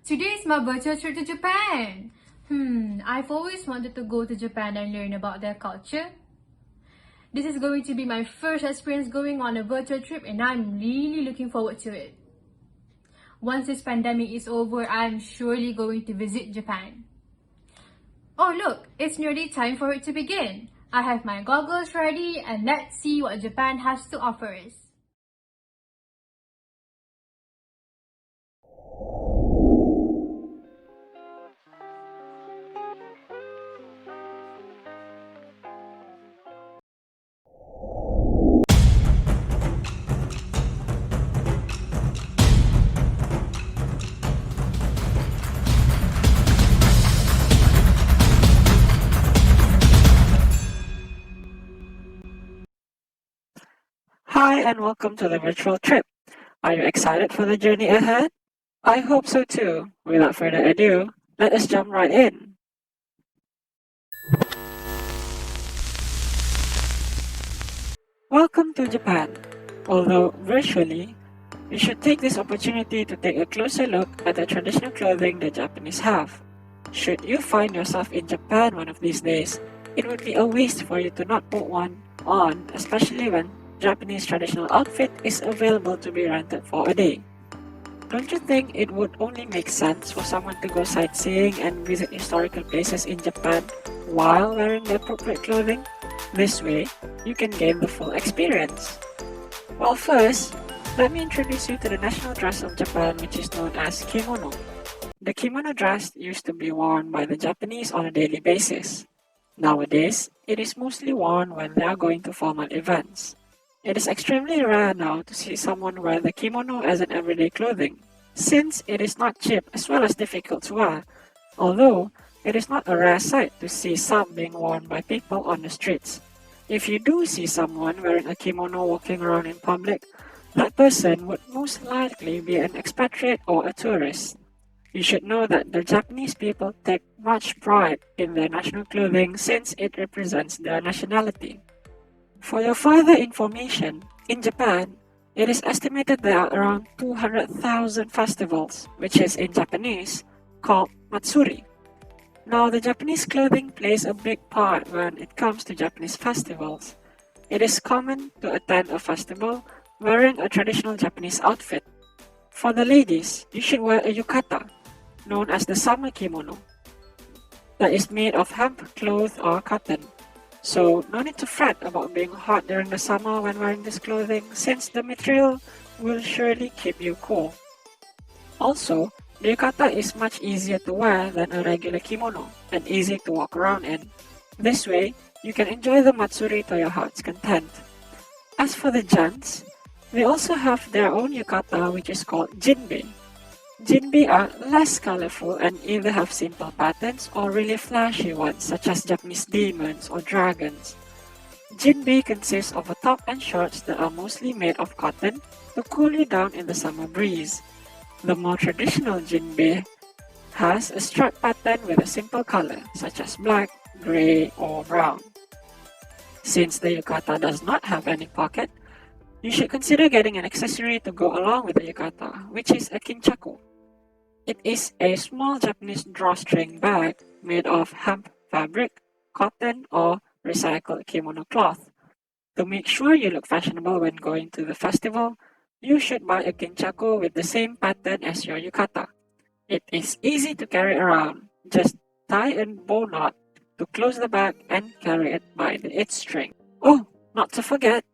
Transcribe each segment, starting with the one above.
Today is my virtual trip to Japan. I've always wanted to go to Japan and learn about their culture. This is going to be my first experience going on a virtual trip and I'm really looking forward to it. Once this pandemic is over, I'm surely going to visit Japan. Oh look, it's nearly time for it to begin. I have my goggles ready and let's see what Japan has to offer us. Hi and welcome to the virtual trip. Are you excited for the journey ahead? I hope so too. Without further ado, let us jump right in. Welcome to Japan. Although virtually, you should take this opportunity to take a closer look at the traditional clothing the Japanese have. Should you find yourself in Japan one of these days, it would be a waste for you to not put one on, especially when Japanese traditional outfit is available to be rented for a day. Don't you think it would only make sense for someone to go sightseeing and visit historical places in Japan while wearing the appropriate clothing? This way, you can gain the full experience. Well, first, let me introduce you to the national dress of Japan, which is known as kimono. The kimono dress used to be worn by the Japanese on a daily basis. Nowadays, it is mostly worn when they are going to formal events. It is extremely rare now to see someone wear the kimono as an everyday clothing, since it is not cheap as well as difficult to wear, although it is not a rare sight to see some being worn by people on the streets. If you do see someone wearing a kimono walking around in public, that person would most likely be an expatriate or a tourist. You should know that the Japanese people take much pride in their national clothing since it represents their nationality. For your further information, in Japan, it is estimated there are around 200,000 festivals, which is in Japanese called matsuri. Now, the Japanese clothing plays a big part when it comes to Japanese festivals. It is common to attend a festival wearing a traditional Japanese outfit. For the ladies, you should wear a yukata, known as the summer kimono, that is made of hemp cloth or cotton. So, no need to fret about being hot during the summer when wearing this clothing, since the material will surely keep you cool. Also, the yukata is much easier to wear than a regular kimono and easy to walk around in. This way, you can enjoy the matsuri to your heart's content. As for the gents, they also have their own yukata, which is called jinbei. Jinbei are less colorful and either have simple patterns or really flashy ones such as Japanese demons or dragons. Jinbei consists of a top and shorts that are mostly made of cotton to cool you down in the summer breeze. The more traditional jinbei has a stripe pattern with a simple color such as black, gray, or brown. Since the yukata does not have any pocket, you should consider getting an accessory to go along with the yukata, which is a kinchaku. It is a small Japanese drawstring bag made of hemp fabric, cotton, or recycled kimono cloth. To make sure you look fashionable when going to the festival, you should buy a kinchaku with the same pattern as your yukata. It is easy to carry around. Just tie a bow knot to close the bag and carry it by its string. Oh, not to forget,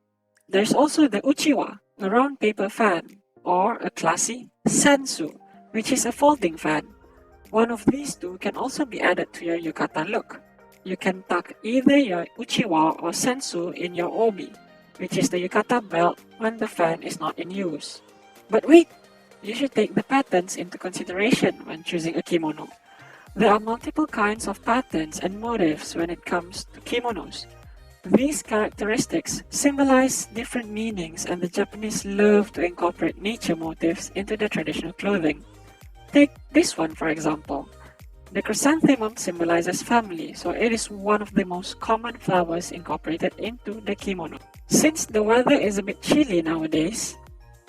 there's also the uchiwa, a round paper fan, or a classy sensu, which is a folding fan. One of these two can also be added to your yukata look. You can tuck either your uchiwa or sensu in your obi, which is the yukata belt when the fan is not in use. But wait! You should take the patterns into consideration when choosing a kimono. There are multiple kinds of patterns and motifs when it comes to kimonos. These characteristics symbolize different meanings, and the Japanese love to incorporate nature motifs into their traditional clothing. Take this one for example. The chrysanthemum symbolizes family, so it is one of the most common flowers incorporated into the kimono. Since the weather is a bit chilly nowadays,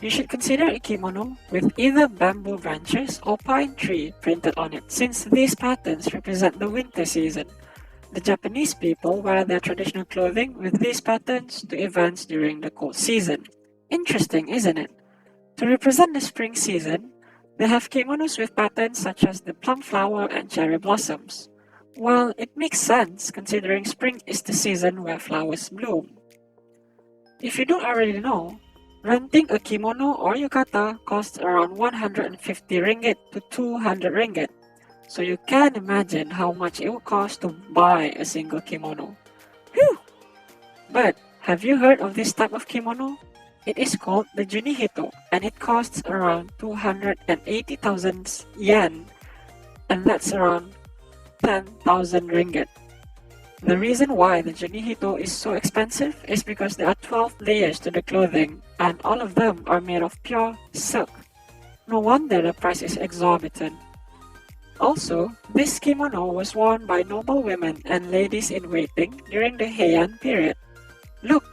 You should consider a kimono with either bamboo branches or pine tree printed on it, since these patterns represent the winter season. The Japanese people wear their traditional clothing with these patterns to events during the cold season. Interesting, isn't it? To represent the spring season, they have kimonos with patterns such as the plum flower and cherry blossoms. Well, it makes sense considering spring is the season where flowers bloom. If you don't already know, renting a kimono or yukata costs around 150 ringgit to 200 ringgit, so you can imagine how much it will cost to buy a single kimono. Whew! But have you heard of this type of kimono? It is called the junihito, and it costs around 280,000 yen, and that's around 10,000 ringgit. The reason why the junihito is so expensive is because there are 12 layers to the clothing, and all of them are made of pure silk. No wonder the price is exorbitant. Also, this kimono was worn by noble women and ladies in waiting during the Heian period. Look,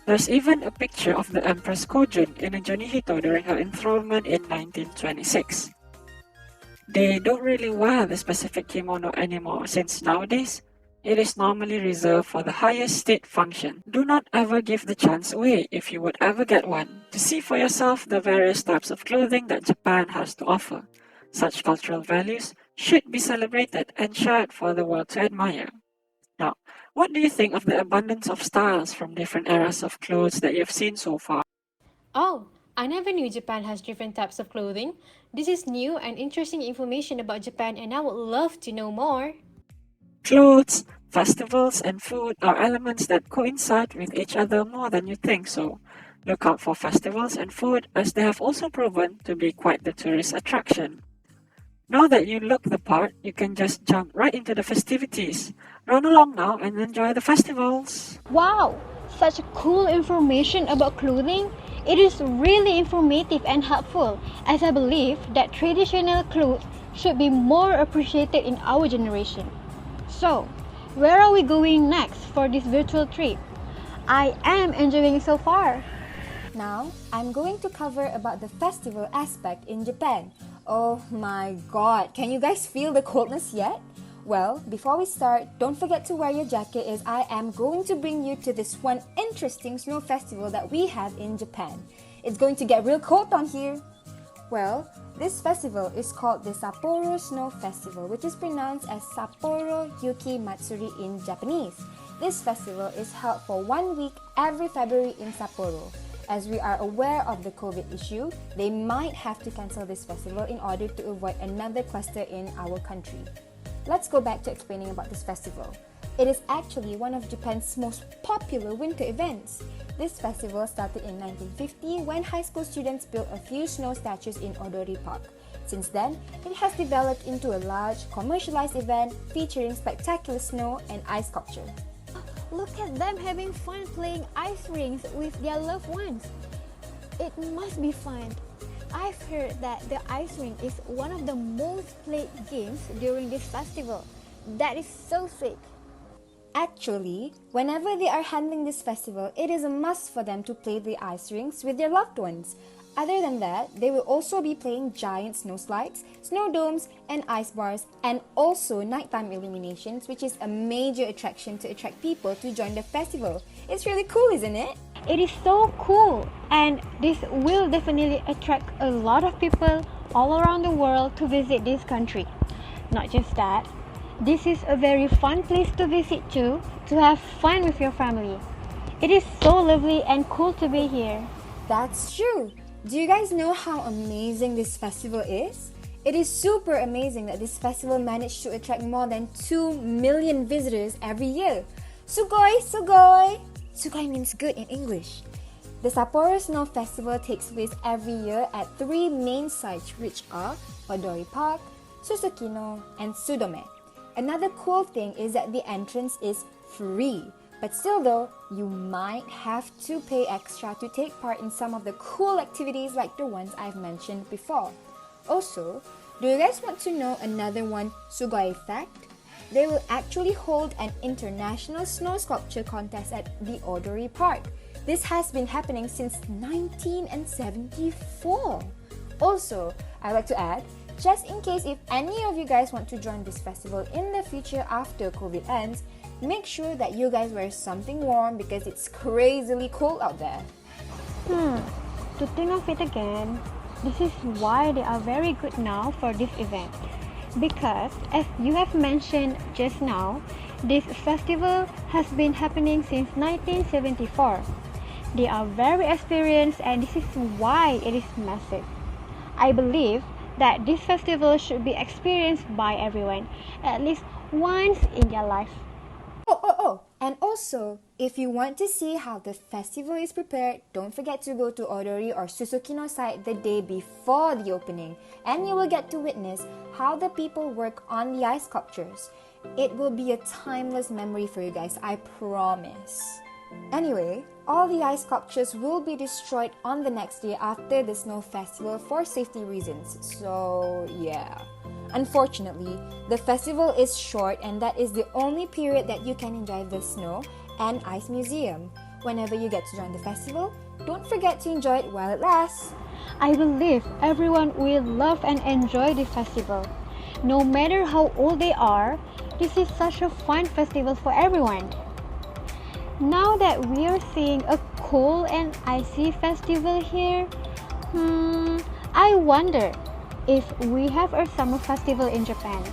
there's even a picture of the Empress Kojun in a junihito during her enthronement in 1926. They don't really wear the specific kimono anymore since nowadays, it is normally reserved for the highest state function. Do not ever give the chance away if you would ever get one, to see for yourself the various types of clothing that Japan has to offer. Such cultural values should be celebrated and shared for the world to admire. Now, what do you think of the abundance of styles from different eras of clothes that you've seen so far? Oh, I never knew Japan has different types of clothing. This is new and interesting information about Japan, and I would love to know more. Clothes, festivals, and food are elements that coincide with each other more than you think so. Look out for festivals and food, as they have also proven to be quite the tourist attraction. Now that you look the part, you can just jump right into the festivities. Run along now and enjoy the festivals. Wow, such cool information about clothing. It is really informative and helpful, as I believe that traditional clothes should be more appreciated in our generation. So, where are we going next for this virtual trip? I am enjoying it so far. Now, I'm going to cover about the festival aspect in Japan. Oh my god, can you guys feel the coldness yet? Well, before we start, don't forget to wear your jacket as I am going to bring you to this one interesting snow festival that we have in Japan. It's going to get real cold down here. Well, this festival is called the Sapporo Snow Festival, which is pronounced as Sapporo Yuki Matsuri in Japanese. This festival is held for 1 week every February in Sapporo. As we are aware of the COVID issue, they might have to cancel this festival in order to avoid another cluster in our country. Let's go back to explaining about this festival. It is actually one of Japan's most popular winter events. This festival started in 1950 when high school students built a few snow statues in Odori Park. Since then, it has developed into a large, commercialized event featuring spectacular snow and ice sculpture. Look at them having fun playing ice rings with their loved ones. It must be fun. I've heard that the ice rink is one of the most played games during this festival. That is so sick. Actually, whenever they are handling this festival, it is a must for them to play the ice rinks with their loved ones. Other than that, they will also be playing giant snow slides, snow domes, and ice bars, and also nighttime illuminations, which is a major attraction to attract people to join the festival. It's really cool, isn't it? It is so cool, and this will definitely attract a lot of people all around the world to visit this country. Not just that, this is a very fun place to visit too, to have fun with your family. It is so lovely and cool to be here. That's true. Do you guys know how amazing this festival is? It is super amazing that this festival managed to attract more than 2 million visitors every year. Sugoi, sugoi! Sugoi means good in English. The Sapporo Snow Festival takes place every year at 3 main sites, which are Odori Park, Susukino, and Sudome. Another cool thing is that the entrance is free. But still though, you might have to pay extra to take part in some of the cool activities like the ones I've mentioned before. Also, do you guys want to know another one sugoi fact? They will actually hold an international snow sculpture contest at the Odori Park. This has been happening since 1974. Also, I'd like to add, just in case if any of you guys want to join this festival in the future after COVID ends, make sure that you guys wear something warm because it's crazily cold out there. To think of it again, this is why they are very good now for this event. Because, as you have mentioned just now, this festival has been happening since 1974. They are very experienced and this is why it is massive. I believe that this festival should be experienced by everyone at least once in their life. And also, if you want to see how the festival is prepared, don't forget to go to Odori or Susukino site the day before the opening, and you will get to witness how the people work on the ice sculptures. It will be a timeless memory for you guys, I promise. Anyway, all the ice sculptures will be destroyed on the next day after the snow festival for safety reasons, so yeah. Unfortunately, the festival is short and that is the only period that you can enjoy the snow and ice museum. Whenever you get to join the festival, don't forget to enjoy it while it lasts. I believe everyone will love and enjoy the festival. No matter how old they are, this is such a fun festival for everyone. Now that we are seeing a cold and icy festival here, I wonder if we have a summer festival in Japan.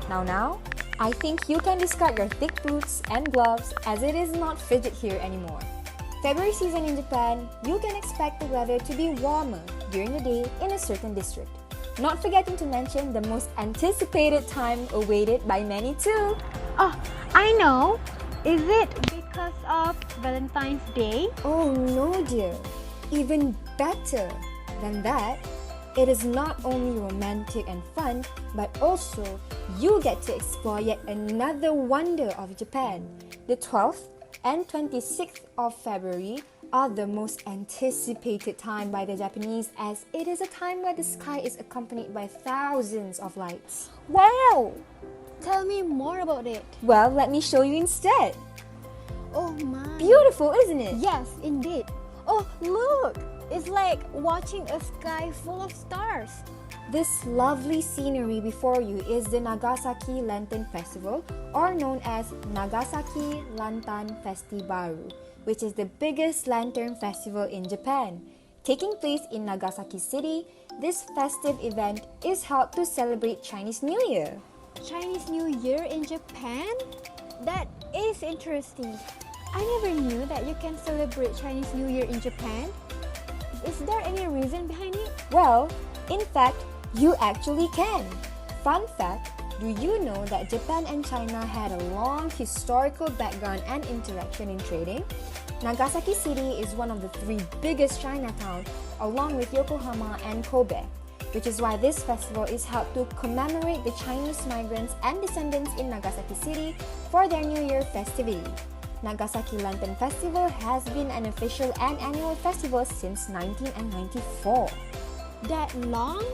Now, I think you can discard your thick boots and gloves as it is not frigid here anymore. February season in Japan, you can expect the weather to be warmer during the day in a certain district. Not forgetting to mention the most anticipated time awaited by many too. Oh, I know! Is it because of Valentine's Day? Oh no dear, even better than that. It is not only romantic and fun, but also you get to explore yet another wonder of Japan. The 12th and 26th of February are the most anticipated time by the Japanese as it is a time where the sky is accompanied by thousands of lights. Wow! Tell me more about it. Well, let me show you instead. Oh my! Beautiful, isn't it? Yes, indeed. Oh, look! It's like watching a sky full of stars. This lovely scenery before you is the Nagasaki Lantern Festival, or known as Nagasaki Lantern Festibaru, which is the biggest lantern festival in Japan. Taking place in Nagasaki City, this festive event is held to celebrate Chinese New Year. Chinese New Year in Japan? That is interesting. I never knew that you can celebrate Chinese New Year in Japan. Is there any reason behind it? Well, in fact, you actually can. Fun fact, do you know that Japan and China had a long historical background and interaction in trading? Nagasaki City is one of the 3 biggest Chinatowns along with Yokohama and Kobe, which is why this festival is held to commemorate the Chinese migrants and descendants in Nagasaki City for their New Year festivity. Nagasaki Lantern Festival has been an official and annual festival since 1994. That long?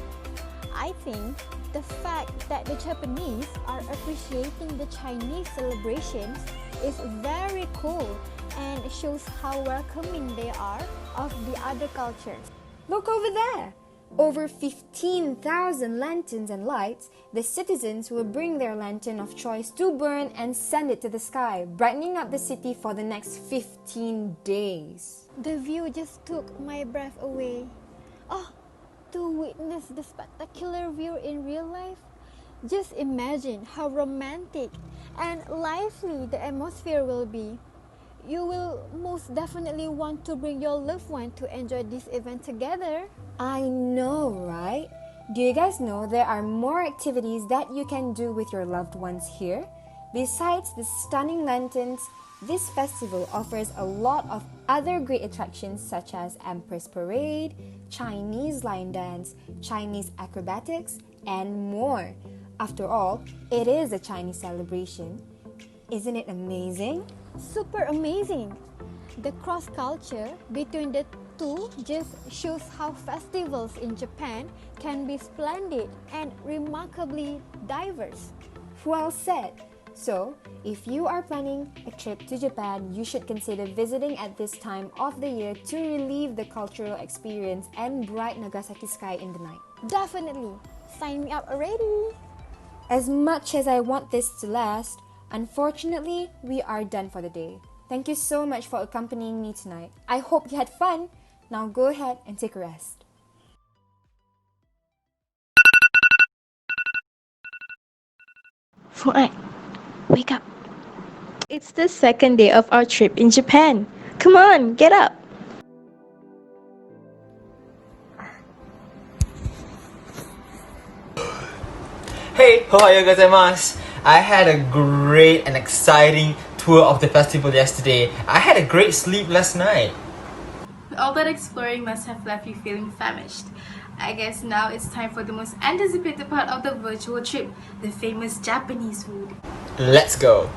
I think the fact that the Japanese are appreciating the Chinese celebrations is very cool and shows how welcoming they are of the other cultures. Look over there! Over 15,000 lanterns and lights, the citizens will bring their lantern of choice to burn and send it to the sky, brightening up the city for the next 15 days. The view just took my breath away. Oh, to witness the spectacular view in real life, just imagine how romantic and lively the atmosphere will be. You will most definitely want to bring your loved one to enjoy this event together. I know, right? Do you guys know there are more activities that you can do with your loved ones here? Besides the stunning lanterns, this festival offers a lot of other great attractions such as Empress Parade, Chinese line dance, Chinese acrobatics, and more. After all, it is a Chinese celebration. Isn't it amazing? Super amazing! The cross-culture between the two just shows how festivals in Japan can be splendid and remarkably diverse. Well said. So, if you are planning a trip to Japan, you should consider visiting at this time of the year to relieve the cultural experience and bright Nagasaki sky in the night. Definitely. Sign me up already. As much as I want this to last, unfortunately, we are done for the day. Thank you so much for accompanying me tonight. I hope you had fun. Now go ahead and take a rest. Fuad, wake up. It's the second day of our trip in Japan. Come on, get up. Hey, ohayou gozaimasu. I had a great and exciting tour of the festival yesterday. I had a great sleep last night. All that exploring must have left you feeling famished. I guess now it's time for the most anticipated part of the virtual trip, the famous Japanese food. Let's go.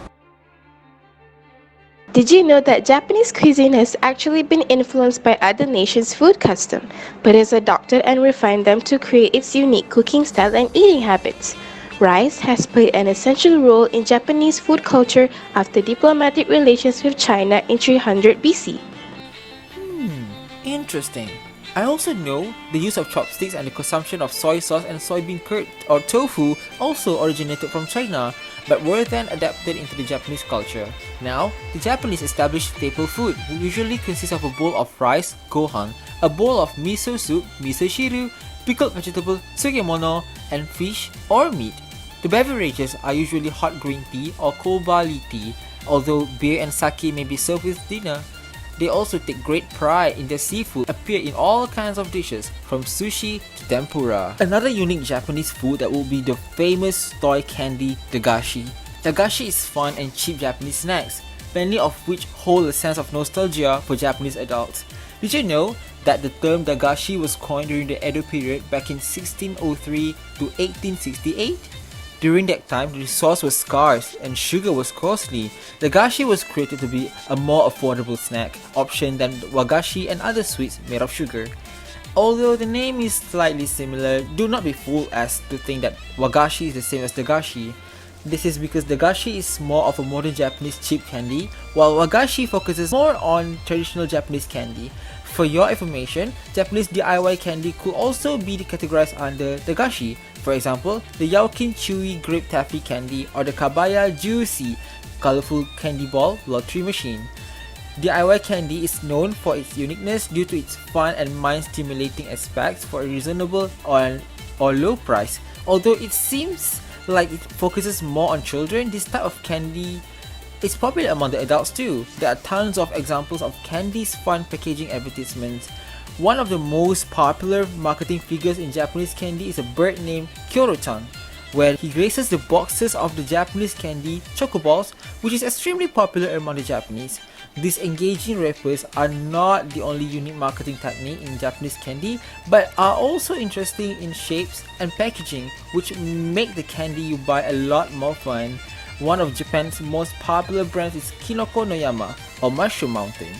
Did you know that Japanese cuisine has actually been influenced by other nations' food custom, but has adopted and refined them to create its unique cooking style and eating habits? Rice has played an essential role in Japanese food culture after diplomatic relations with China in 300 BC. Interesting. I also know the use of chopsticks and the consumption of soy sauce and soybean curd or tofu also originated from China, but were then adapted into the Japanese culture. Now, the Japanese established staple food, which usually consists of a bowl of rice, gohan, a bowl of miso soup, miso shiru, pickled vegetable, sugemono, and fish or meat. The beverages are usually hot green tea or cold barley tea, although beer and sake may be served with dinner. They also take great pride in their seafood, appear in all kinds of dishes, from sushi to tempura. Another unique Japanese food that will be the famous toy candy, dagashi. Dagashi is fun and cheap Japanese snacks, many of which hold a sense of nostalgia for Japanese adults. Did you know that the term dagashi was coined during the Edo period back in 1603 to 1868? During that time, the resource was scarce and sugar was costly. Dagashi was created to be a more affordable snack option than wagashi and other sweets made of sugar. Although the name is slightly similar, do not be fooled as to think that wagashi is the same as dagashi. This is because dagashi is more of a modern Japanese cheap candy, while wagashi focuses more on traditional Japanese candy. For your information, Japanese DIY candy could also be categorized under dagashi. For example, the Yaukin Chewy Grape Taffy Candy or the Kabaya Juicy Colorful Candy Ball Lottery Machine. DIY candy is known for its uniqueness due to its fun and mind-stimulating aspects for a reasonable or low price. Although it seems like it focuses more on children, this type of candy is popular among the adults too. There are tons of examples of candy's fun packaging advertisements. One of the most popular marketing figures in Japanese candy is a bird named Kyoro-chan, where he graces the boxes of the Japanese candy chocoballs, which is extremely popular among the Japanese. These engaging wrappers are not the only unique marketing technique in Japanese candy, but are also interesting in shapes and packaging, which make the candy you buy a lot more fun. One of Japan's most popular brands is Kinoko no Yama, or Mushroom Mountain.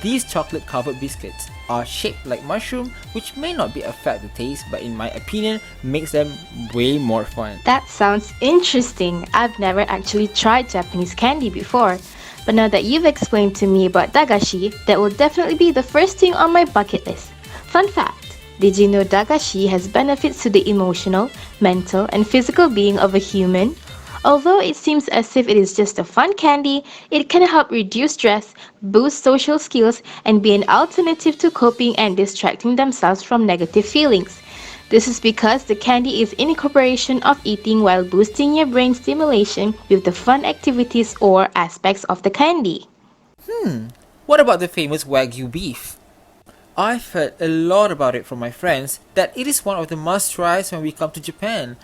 These chocolate-covered biscuits are shaped like mushroom, which may not be affect the taste, but in my opinion, makes them way more fun. That sounds interesting. I've never actually tried Japanese candy before. But now that you've explained to me about dagashi, that will definitely be the first thing on my bucket list. Fun fact, did you know dagashi has benefits to the emotional, mental, and physical being of a human? Although it seems as if it is just a fun candy, it can help reduce stress, boost social skills, and be an alternative to coping and distracting themselves from negative feelings. This is because the candy is incorporation of eating while boosting your brain stimulation with the fun activities or aspects of the candy. What about the famous Wagyu beef? I've heard a lot about it from my friends that it is one of the must-tries when we come to Japan.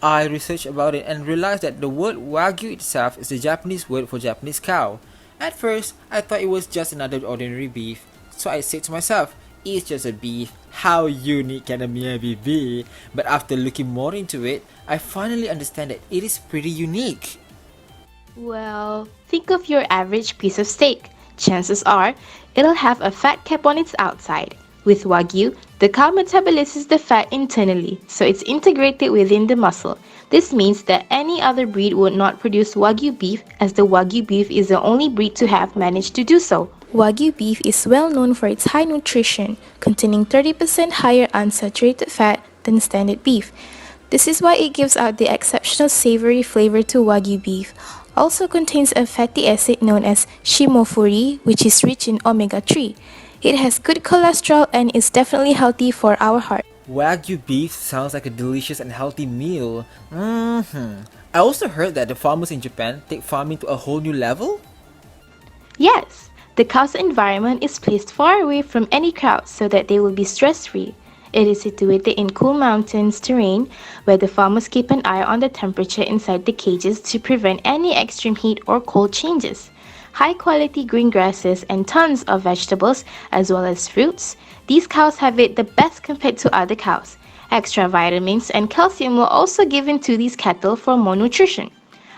I researched about it and realized that the word Wagyu itself is the Japanese word for Japanese cow. At first, I thought it was just another ordinary beef, so I said to myself, it's just a beef, how unique can a Miyabi be? But after looking more into it, I finally understand that it is pretty unique. Well, think of your average piece of steak. Chances are, it'll have a fat cap on its outside. With Wagyu, the cow metabolizes the fat internally, so it's integrated within the muscle. This means that any other breed would not produce Wagyu beef, as the Wagyu beef is the only breed to have managed to do so. Wagyu beef is well known for its high nutrition, containing 30% higher unsaturated fat than standard beef. This is why it gives out the exceptional savory flavor to Wagyu beef. Also contains a fatty acid known as shimofuri, which is rich in omega-3. It has good cholesterol and is definitely healthy for our heart. Wagyu beef sounds like a delicious and healthy meal. I also heard that the farmers in Japan take farming to a whole new level. Yes, the cow's environment is placed far away from any crowd so that they will be stress-free. It is situated in cool mountains terrain where the farmers keep an eye on the temperature inside the cages to prevent any extreme heat or cold changes. High-quality green grasses and tons of vegetables as well as fruits. These cows have it the best compared to other cows. Extra vitamins and calcium were also given to these cattle for more nutrition.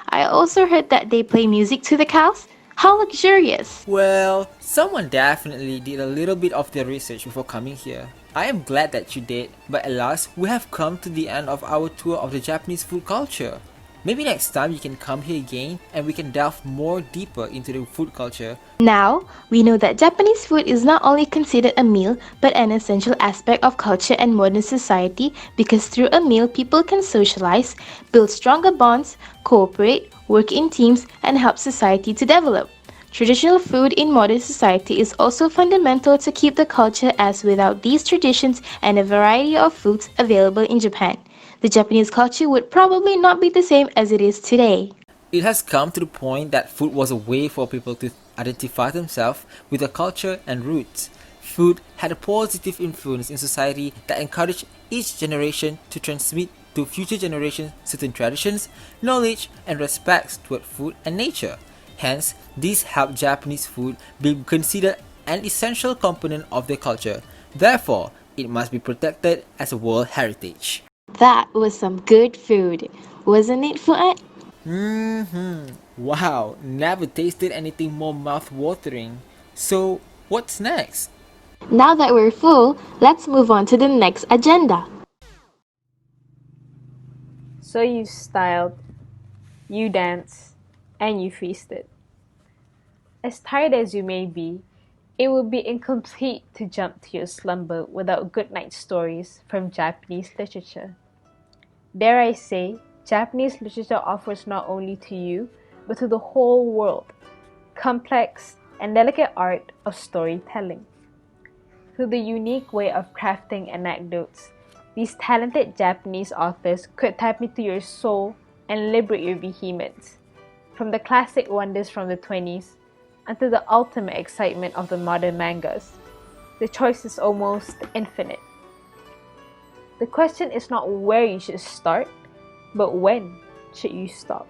I also heard that they play music to the cows. How luxurious! Well, someone definitely did a little bit of their research before coming here. I am glad that you did, but alas, we have come to the end of our tour of the Japanese food culture. Maybe next time you can come here again and we can delve more deeper into the food culture. Now, we know that Japanese food is not only considered a meal but an essential aspect of culture and modern society because through a meal people can socialize, build stronger bonds, cooperate, work in teams, and help society to develop. Traditional food in modern society is also fundamental to keep the culture, as without these traditions and a variety of foods available in Japan, the Japanese culture would probably not be the same as it is today. It has come to the point that food was a way for people to identify themselves with their culture and roots. Food had a positive influence in society that encouraged each generation to transmit to future generations certain traditions, knowledge, and respects toward food and nature. Hence, this helped Japanese food be considered an essential component of their culture. Therefore, it must be protected as a world heritage. That was some good food, wasn't it, Fuad? Wow, never tasted anything more mouth-watering. So, what's next? Now that we're full, let's move on to the next agenda. So you styled, you danced, and you feasted. As tired as you may be, it would be incomplete to jump to your slumber without good night stories from Japanese literature. Dare I say, Japanese literature offers not only to you, but to the whole world, complex and delicate art of storytelling. Through the unique way of crafting anecdotes, these talented Japanese authors could tap into your soul and liberate your vehemence. From the classic wonders from the 20s until the ultimate excitement of the modern mangas, the choice is almost infinite. The question is not where you should start, but when should you stop?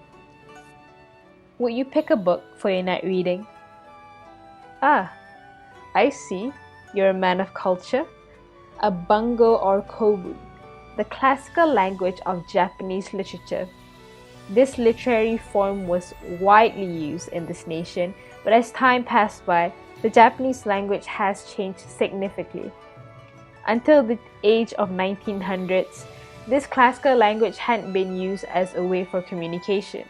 Would you pick a book for your night reading? Ah, I see, you're a man of culture. A bungo or kobu, the classical language of Japanese literature. This literary form was widely used in this nation, but as time passed by, the Japanese language has changed significantly. Until the age of 1900s, this classical language hadn't been used as a way for communication.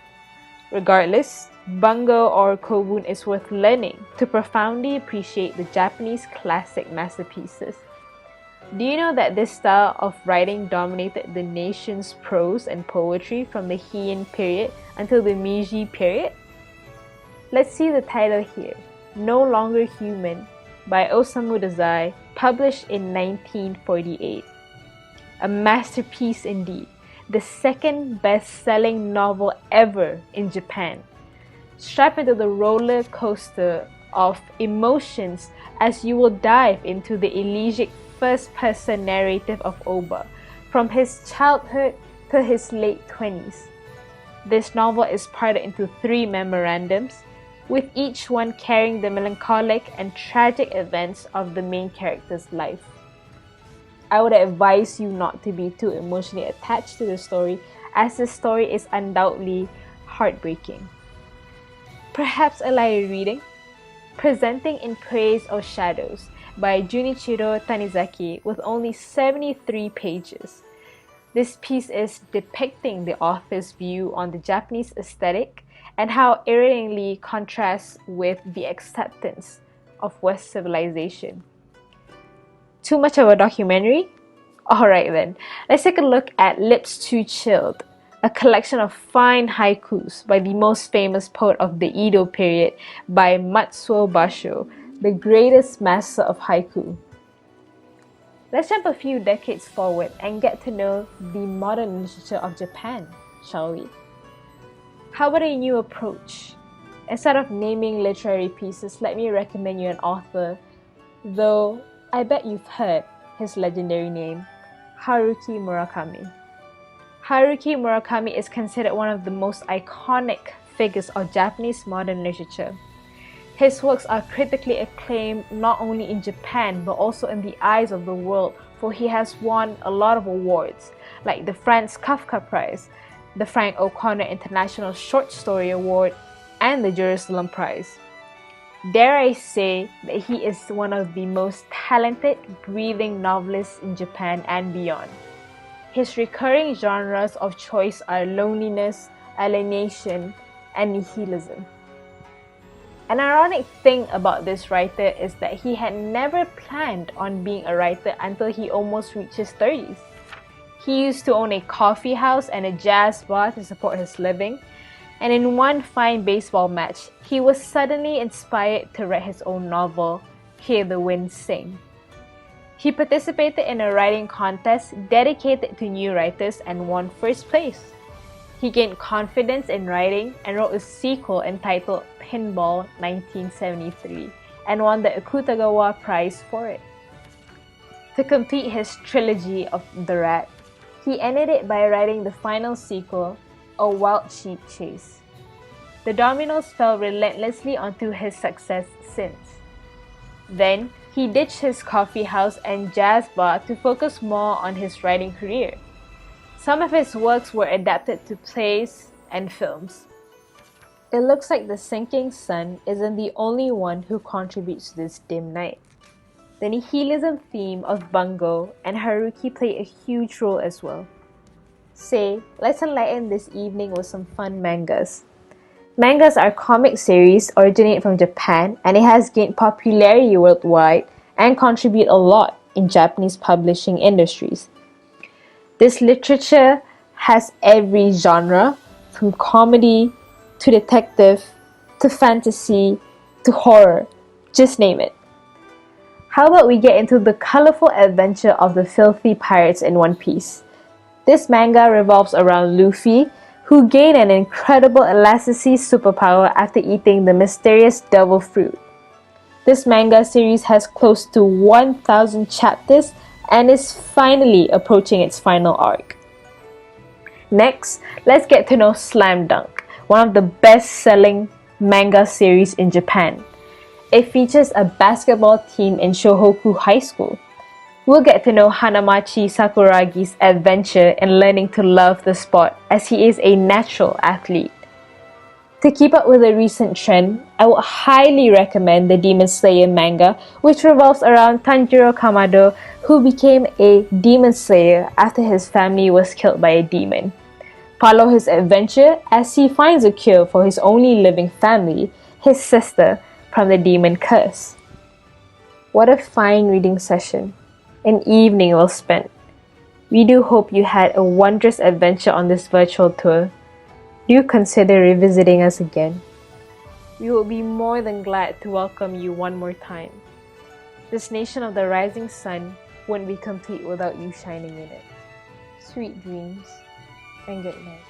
Regardless, bungo or kobun is worth learning to profoundly appreciate the Japanese classic masterpieces. Do you know that this style of writing dominated the nation's prose and poetry from the Heian period until the Meiji period? Let's see the title here, No Longer Human, by Osamu Dazai, published in 1948. A masterpiece indeed, the second best-selling novel ever in Japan. Strap into the roller coaster of emotions as you will dive into the elegiac first-person narrative of Oba, from his childhood to his late 20s. This novel is parted into 3 memorandums, with each one carrying the melancholic and tragic events of the main character's life. I would advise you not to be too emotionally attached to the story, as the story is undoubtedly heartbreaking. Perhaps a lighter reading, presenting in praise of shadows, by Junichiro Tanizaki with only 73 pages. This piece is depicting the author's view on the Japanese aesthetic and how irritatingly contrasts with the acceptance of West civilization. Too much of a documentary? Alright then, let's take a look at Lips Too Chilled, a collection of fine haikus by the most famous poet of the Edo period by Matsuo Basho, the greatest master of haiku. Let's jump a few decades forward and get to know the modern literature of Japan, shall we? How about a new approach? Instead of naming literary pieces, let me recommend you an author, though I bet you've heard his legendary name, Haruki Murakami. Haruki Murakami is considered one of the most iconic figures of Japanese modern literature. His works are critically acclaimed not only in Japan but also in the eyes of the world, for he has won a lot of awards like the Franz Kafka Prize, the Frank O'Connor International Short Story Award, and the Jerusalem Prize. Dare I say that he is one of the most talented, breathing novelists in Japan and beyond. His recurring genres of choice are loneliness, alienation, and nihilism. An ironic thing about this writer is that he had never planned on being a writer until he almost reached his 30s. He used to own a coffee house and a jazz bar to support his living, and in one fine baseball match, he was suddenly inspired to write his own novel, Hear the Wind Sing. He participated in a writing contest dedicated to new writers and won first place. He gained confidence in writing and wrote a sequel entitled Pinball 1973 and won the Akutagawa Prize for it. To complete his trilogy of The Rat, he ended it by writing the final sequel, A Wild Sheep Chase. The dominoes fell relentlessly onto his success since. Then, he ditched his coffee house and jazz bar to focus more on his writing career. Some of his works were adapted to plays and films. It looks like the sinking sun isn't the only one who contributes to this dim night. The nihilism theme of Bungo and Haruki play a huge role as well. Say, let's enlighten this evening with some fun mangas. Mangas are comic series originated from Japan, and it has gained popularity worldwide and contribute a lot in Japanese publishing industries. This literature has every genre, from comedy to detective to fantasy to horror, just name it. How about we get into the colorful adventure of the filthy pirates in One Piece? This manga revolves around Luffy, who gained an incredible elasticity superpower after eating the mysterious devil fruit. This manga series has close to 1,000 chapters and is finally approaching its final arc. Next, let's get to know Slam Dunk, one of the best-selling manga series in Japan. It features a basketball team in Shohoku High School. We'll get to know Hanamachi Sakuragi's adventure in learning to love the sport as he is a natural athlete. To keep up with the recent trend, I would highly recommend the Demon Slayer manga, which revolves around Tanjiro Kamado, who became a demon slayer after his family was killed by a demon. Follow his adventure as he finds a cure for his only living family, his sister, from the demon curse. What a fine reading session. An evening well spent. We do hope you had a wondrous adventure on this virtual tour. Do consider revisiting us again. We will be more than glad to welcome you one more time. This nation of the rising sun wouldn't be complete without you shining in it. Sweet dreams and good night.